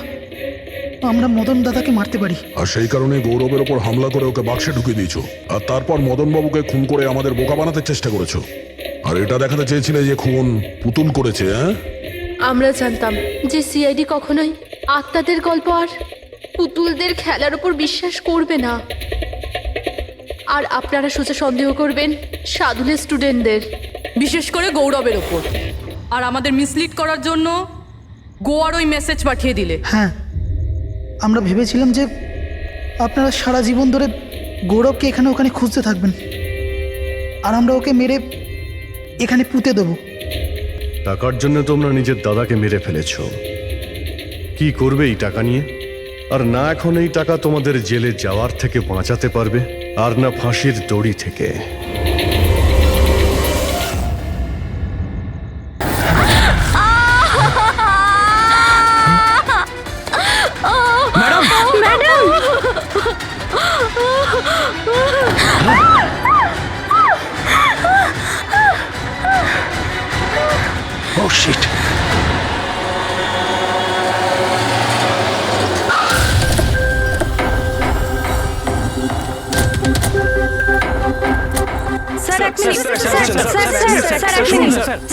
মদন দাদাকে মারতে পারি। আর সেই কারণে গৌরবের ওপর হামলা করে ওকে বাক্সে ঢুকিয়ে দিয়েছো, আর তারপর মদনবাবুকে খুন করে আমাদের বোকা বানাতে চেষ্টা করেছো। আর এটা দেখাতে চেয়েছিলে যে খুন পুতুল করেছে। হ্যাঁ, আমরা জানতাম যে সিআইডি কখনোই আত্মাদের গল্প আর পুতুলদের খেলার উপর বিশ্বাস করবে না। আর আপনারা সোজা সন্দেহ করবেন সাধুলের স্টুডেন্টদের, বিশেষ করে গৌরবের ওপর। আর আমাদের মিসলিড করার জন্য গোয়ার ওই মেসেজ পাঠিয়ে দিলে। হ্যাঁ, আমরা ভেবেছিলাম যে আপনারা সারা জীবন ধরে গৌরবকে এখানে ওখানে খুঁজতে থাকবেন আর আমরা ওকে মেরে এখানে পুঁতে দেবো। টাকার জন্য তোমরা নিজের দাদাকে মেরে ফেলেছো। কি করবে এই টাকা নিয়ে? আর না এখন এই টাকা তোমাদের জেলে যাওয়ার থেকে বাঁচাতে পারবে, আর না ফাঁসির দড়ি থেকে। Oh shit!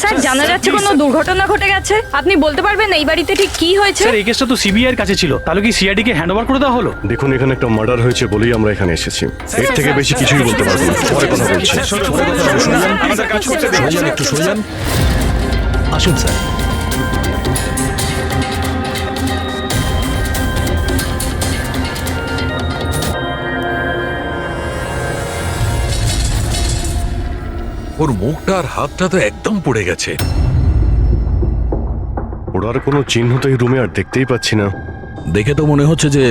স্যার, জানা যাচ্ছে কোনো দুর্ঘটনা ঘটে গেছে। আপনি বলতে পারবেন এই বাড়িতে ঠিক কি হয়েছে? স্যার, এই কেসটা তো সিবিআই এর কাছে ছিল, তাহলে কি সিআইডি কে হ্যান্ড ওভার করে দেওয়া হলো? দেখুন, এখানে একটা মার্ডার হয়েছে বলেই আমরা এখানে এসেছি। এর থেকে বেশি কিছুই বলতে পারবো না। পরে কথা বলছি। একটু সরে যান। আসুন স্যার। ওর মুখটা আর হাতটা তো একদম পড়ে গেছে। ওরার কোনো চিহ্ন তো এই রুমে আর দেখতেই পাচ্ছি না। দেখে তো মনে হচ্ছে যে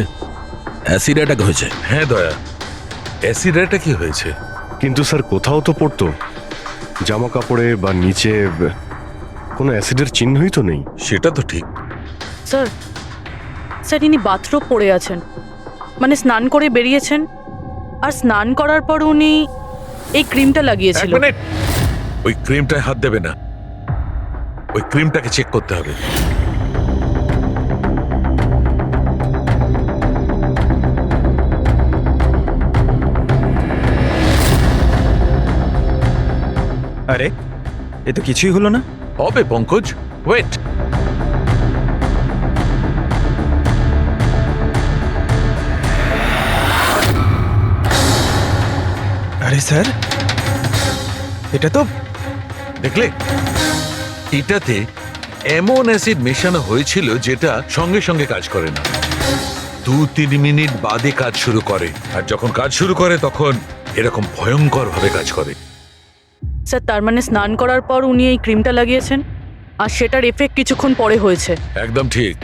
অ্যাসিড অ্যাটাক হয়েছে। হ্যাঁ দয়া, অ্যাসিড অ্যাটাক কি হয়েছে? কিন্তু স্যার, কোথাও তো পড়তো জামা কাপড়ে বা নিচে কোনো অ্যাসিডের চিহ্নই তো নেই। সেটা তো ঠিক। স্যার, স্যার ইনি বাথরুম পড়ে আছেন, মানে স্নান করে বেরিয়েছেন, আর স্নান করার পর উনি এই ক্রিমটা লাগিয়েছিল। ওই ক্রিমটায় হাত দেবে না, ওই ক্রিমটাকে চেক করতে হবে। আরে, এ তো কিছুই হলো না। হবে পঙ্কজ, ওয়েট। আরে স্যার, এটা তো দেখলে এটাতে এমন অ্যাসিড মেশানো হয়েছিল যেটা সঙ্গে সঙ্গে কাজ করে না, 2-3 মিনিট বাদে কাজ শুরু করে, আর যখন কাজ শুরু করে তখন এরকম ভয়ঙ্কর ভাবে কাজ করে। স্যার তার মানে স্নান করার পর উনি এই ক্রিমটা লাগিয়েছেন আর সেটার এফেক্ট কিছুক্ষণ পরে হয়েছে। একদম ঠিক।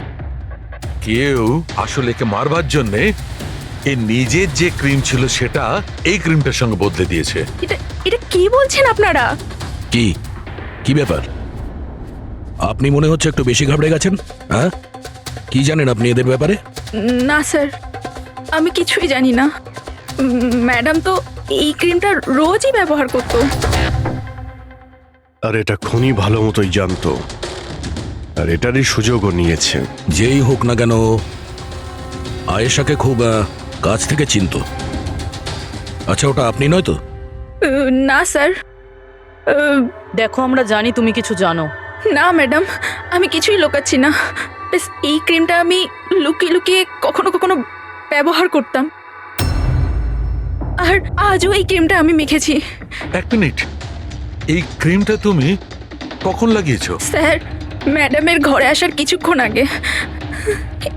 কেউ আসলে একে মারবার জন্যে এর নিজের যে ক্রিম ছিল সেটা এই ক্রিমটার সঙ্গে বদলে দিয়েছে। এটা কি বলছেন আপনারা? কি কি ব্যাপার? আপনি মনে হচ্ছে একটু বেশি ঘাবড়ে গেছেন। হ্যাঁ, কি জানেন আপনি এদের ব্যাপারে? না স্যার, আমি কিছুই জানি না। ম্যাডাম তো এই ক্রিমটা রোজই ব্যবহার করতো। আর এটা খনি ভালো মতোই জানতো, আর এটারই সুযোগও নিয়েছে। যেই হোক না কেন আয়েশাকে খুব কাছ থেকে চিনতো। আচ্ছা, ওটা আপনি নয় তো? না স্যার। দেখো আমরা জানি তুমি কিছু জানো। না ম্যাডাম, আমি কিছুই লুকাচ্ছি না। ব্যাস এই ক্রিমটা আমি লুকিয়ে লুকিয়ে কখনো কখনো ব্যবহার করতাম, আর আজও এই ক্রিমটা আমি মেখেছি। এক মিনিট, এই ক্রিমটা তুমি কখন লাগিয়েছো? স্যার, ম্যাডামের ঘরে আসার কিছুক্ষণ আগে,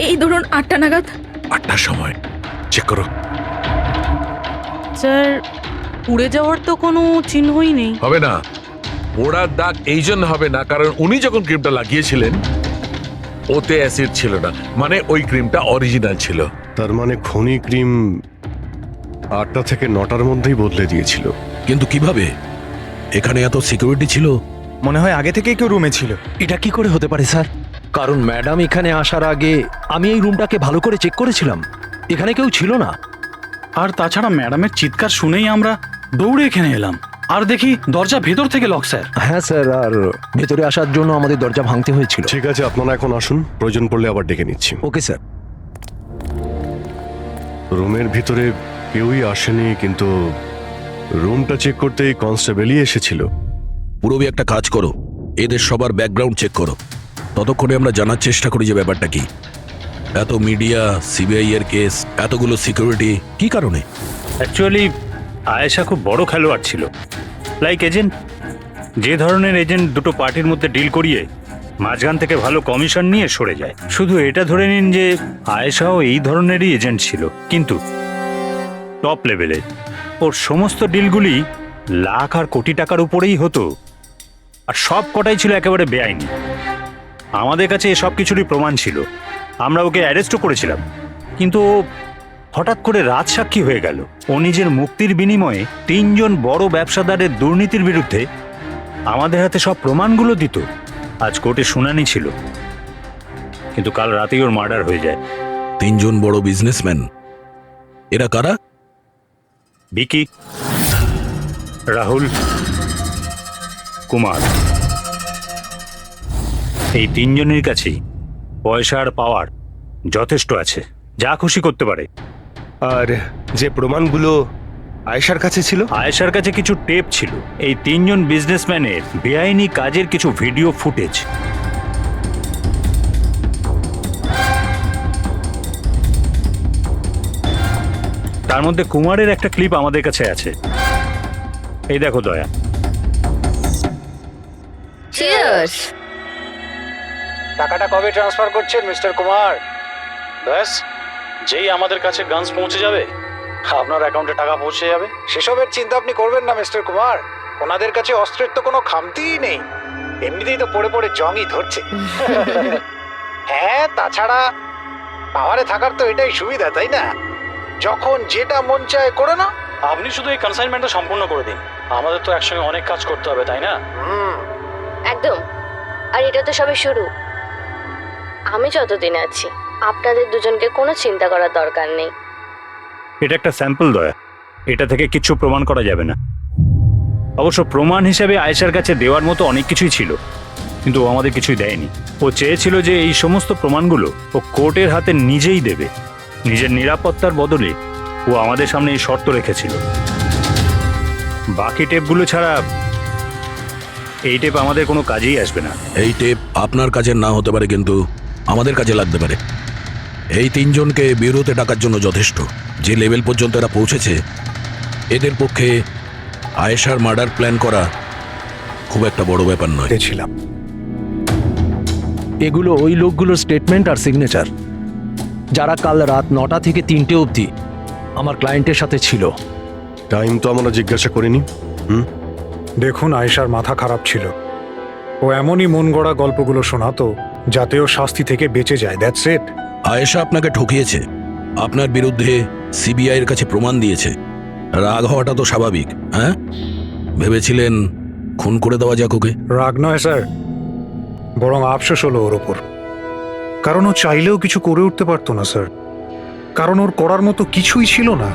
এই ধরুন 8টা নাগাদ। 8টার সময়? চেক করো। স্যার উড়ে যাওয়ার তো কোনো চিহ্নই নেই। হবে না, পোড়ার দাগ এই জন্য হবে না কারণ উনি যখন ক্রিমটা লাগিয়েছিলেন ওতে অ্যাসিড ছিল না, মানে ওই ক্রিমটা অরিজিনাল ছিল। তার মানে খনি ক্রিম 8টা থেকে 9টার মধ্যেই বদলে দিয়েছিল। কিন্তু কিভাবে? এখানে এত সিকিউরিটি ছিল। মনে হয় আগে থেকেই কেউ রুমে ছিল। এটা কি করে হতে পারে স্যার? কারণ ম্যাডাম এখানে আসার আগে আমি এই রুমটাকে ভালো করে চেক করেছিলাম, এখানে কেউ ছিল না। আর তাছাড়া ম্যাডামের চিৎকার শুনেই আমরা দৌড়ে এখানে এলাম, আর দেখি দরজা ভেতর থেকে লক স্যার। হ্যাঁ স্যার, আর ভেতরে আসার জন্য আমাদের দরজা ভাঙতে হয়েছিল। ঠিক আছে, আপনারা এখন আসুন, প্রয়োজন পড়লে আবার ডেকে নিচ্ছি। Okay sir. রুমের ভিতরে কেউই আসেনি, কিন্তু রুমটা চেক করতে কনস্টেবলই এসেছিল। পুরবি একটা কাজ করো, এদের সবার ব্যাকগ্রাউন্ড চেক করো। ততক্ষণে আমরা জানার চেষ্টা করি যে ব্যাপারটা কি। এত মিডিয়া, সিবিআই এর কেস, এতগুলো সিকিউরিটি, কি কারণে? অ্যাকচুয়ালি আয়েশা খুব বড় খেলোয়াড় ছিল, লাইক এজেন্ট। যে ধরনের এজেন্ট দুটো পার্টির মধ্যে ডিল করিয়ে মাঝখান থেকে ভালো কমিশন নিয়ে সরে যায়। শুধু এটা ধরে নিন যে আয়েশাও এই ধরনেরই এজেন্ট ছিল, কিন্তু টপ লেভেলে। ওর সমস্ত ডিলগুলি লাখ আর কোটি টাকার উপরেই হতো, আর সব কটাই ছিল একেবারে বেআইনি। আমাদের কাছে এসব কিছুরই প্রমাণ ছিল, আমরা ওকে অ্যারেস্টও করেছিলাম। কিন্তু ও হঠাৎ করে রাজসাক্ষী হয়ে গেল। ও নিজের মুক্তির বিনিময়ে 3 জন বড় ব্যবসাদারের দুর্নীতির বিরুদ্ধে আমাদের হাতে সব প্রমাণগুলো দিত। আজ কোর্টে শুনানি ছিল, কিন্তু কাল রাতেই ওর মার্ডার হয়ে যায়। 3 জন বড় বিজনেসম্যান, এরা কারা? ভিকি, রাহুল, কুমার। এই 3 জনের কাছেই পয়সা আর পাওয়ার যথেষ্ট আছে, যা খুশি করতে পারে। আর যে প্রমাণগুলো আয়েশার কাছে ছিল? আয়েশার কাছে কিছু টেপ ছিল, এই 3 জন বিজনেসম্যানের বেআইনি কাজের কিছু ভিডিও ফুটেজ। তার মধ্যে কুমারের একটা ক্লিপ আমাদের কাছে আছে, এই দেখো দয়া। টাকাটা কবে ট্রান্সফার করছেন মিস্টার কুমার? ব্যাস, যেই আমাদের কাছে গানস পৌঁছে যাবে আপনার অ্যাকাউন্টে টাকা পৌঁছে যাবে। সেসবের চিন্তা আপনি করবেন না মিস্টার কুমার, ওনাদের কাছে অস্ত্রের তো কোনো খামতিই নেই, এমনিতেই তো পড়ে পড়ে জংই ধরছে। হ্যাঁ, তাছাড়া পাওয়ারে থাকার তো এটাই সুবিধা, তাই না? যখন যেটা মন চায় করে না। আপনি শুধু এই কনসাইনমেন্টটা সম্পূর্ণ করে দিন, আমাদের তো একসঙ্গে অনেক কাজ করতে হবে, তাই না? একদম। আর এটা তো সবে শুরু। আমি যতদিন আছি আপনাদের দুজনকে কোনো চিন্তা করার দরকার নেই। এটা একটা স্যাম্পল দয়া, এটা থেকে কিছু প্রমাণ করা যাবে না। অবশ্য প্রমাণ হিসেবে আয়েশার কাছে দেওয়ার মতো অনেক কিছুই ছিল, কিন্তু ও আমাদের কিছুই দেয়নি। ও চেয়েছিল যে এই সমস্ত প্রমাণগুলো ও কোর্টের হাতে নিজেই দেবে। নিজের নিরাপত্তার বদলে ও আমাদের সামনে এই শর্ত রেখেছিল। বাকি টেপগুলো ছাড়া এই টেপ আমাদের কোনো কাজেই আসবে না। এই টেপ আপনার কাজের না হতে পারে, কিন্তু আমাদের কাজে লাগতে পারে। এই 3 জনকে ব্যুরোতে ডাকার জন্য যথেষ্ট। যে লেভেল পর্যন্ত এরা পৌঁছেছে, এদের পক্ষে আয়েশার মার্ডার প্ল্যান করা খুব একটা বড় ব্যাপার নয়। ছিলাম এগুলো ওই লোকগুলোর স্টেটমেন্ট আর সিগনেচার যারা কাল রাত 9টা থেকে 3টে অবধি আমার ক্লায়েন্টের সাথে ছিল। টাইম তো আমরা জিজ্ঞাসা করিনি। দেখুন, আয়েশার মাথা খারাপ ছিল। ও এমনই মন গড়া গল্পগুলো শোনাতো যাতে ও শাস্তি থেকে বেঁচে যায়। That's it. আয়েশা আপনাকে ঠকিয়েছে, আপনার বিরুদ্ধে সিবিআই এর কাছে প্রমাণ দিয়েছে। রাগ হওয়াটা তো স্বাভাবিক। হ্যাঁ, ভেবেছিলেন খুন করে দেওয়া যাক ওকে? রাগ নয় স্যার, বরং আফসোস হলো ওর ওপর। কারণ ও চাইলেও কিছু করে উঠতে পারতো না স্যার, কারণ ওর করার মতো কিছুই ছিল না।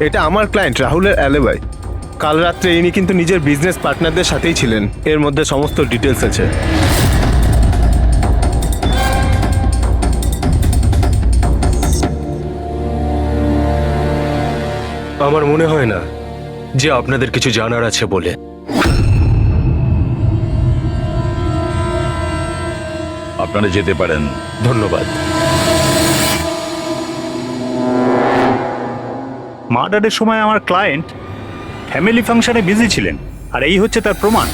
এটা আমার ক্লায়েন্ট রাহুলের অ্যালিবাই। কাল রাত্রে ইনি কিন্তু নিজের বিজনেস পার্টনারদের সাথেই ছিলেন। এর মধ্যে সমস্ত ডিটেলস আছে। আমার মনে হয় না যে আপনাদের কিছু জানার আছে বলে। আপনারা যেতে পারেন। ধন্যবাদ। মার্ডারের সময় আমার ক্লায়েন্ট ফ্যামিলি ফাংশনে বিজি ছিলেন, আর এই হচ্ছে তার প্রমাণ।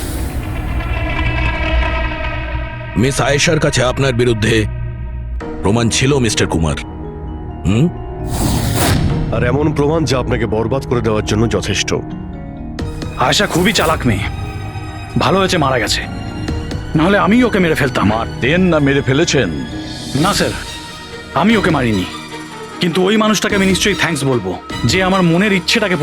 মিস আয়েশার কাছে আপনার বিরুদ্ধে প্রমাণ ছিল মিস্টার কুমার। আর এমন প্রমাণ যা আপনাকে বরবাদ করে দেওয়ার জন্য যথেষ্ট। আয়েশা খুবই চালাক মেয়ে। ভালো হয়েছে মারা গেছে, নাহলে আমি ওকে মেরে ফেলতাম। মারতেন না মেরে ফেলেছেন? না স্যার, আমি ওকে মারিনি, কিন্তু ওই মানুষটাকে আমি নিশ্চয়ই থ্যাঙ্কস বলবো যে আমার মনের ইচ্ছেটাকে